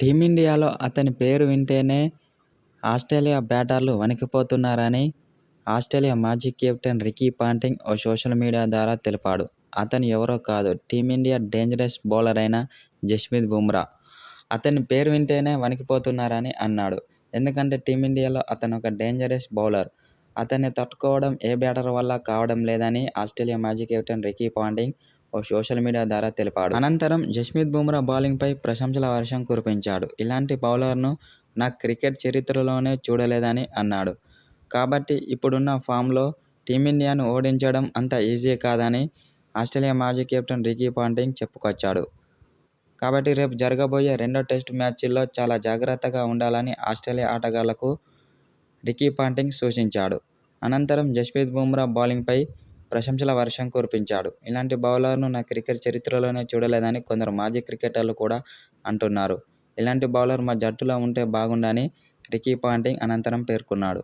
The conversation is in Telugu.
టీమిండియాలో అతని పేరు వింటేనే ఆస్ట్రేలియా బ్యాటర్లు వణికిపోతున్నారని ఆస్ట్రేలియా మాజీ కెప్టెన్ రికీ పాంటింగ్ ఓ సోషల్ మీడియా ద్వారా తెలిపాడు. అతను ఎవరో కాదు, టీమిండియా డేంజరస్ బౌలర్ అయిన జస్ప్రీత్ బుమ్రా. అతని పేరు వింటేనే వణికిపోతున్నారని అన్నాడు. ఎందుకంటే టీమిండియాలో అతను ఒక డేంజరస్ బౌలర్. అతన్ని తట్టుకోవడం ఏ బ్యాటర్ వల్ల కావడం లేదని ఆస్ట్రేలియా మాజీ కెప్టెన్ రికీ పాంటింగ్ ఓ సోషల్ మీడియా ద్వారా తెలిపాడు. అనంతరం జస్ప్రీత్ బుమ్రా బౌలింగ్పై ప్రశంసల వర్షం కురిపించాడు. ఇలాంటి బౌలర్ను నా క్రికెట్ చరిత్రలోనే చూడలేదని అన్నాడు. కాబట్టి ఇప్పుడున్న ఫామ్లో టీమిండియాను ఓడించడం అంత ఈజీ కాదని ఆస్ట్రేలియా మాజీ కెప్టెన్ రికీ పాంటింగ్ చెప్పుకొచ్చాడు. కాబట్టి రేపు జరగబోయే రెండో టెస్టు మ్యాచ్లో చాలా జాగ్రత్తగా ఉండాలని ఆస్ట్రేలియా ఆటగాళ్లకు రికీ పాంటింగ్ సూచించాడు. అనంతరం జస్ప్రీత్ బుమ్రా బౌలింగ్పై ప్రశంసల వర్షం కురిపించాడు. ఇలాంటి బౌలర్ను నా క్రికెట్ చరిత్రలోనే చూడలేదని కొందరు మాజీ క్రికెటర్లు కూడా అంటున్నారు. ఇలాంటి బౌలర్ మా జట్టులో ఉంటే బాగుండని రికీ పాంటింగ్ అనంతరం పేర్కొన్నాడు.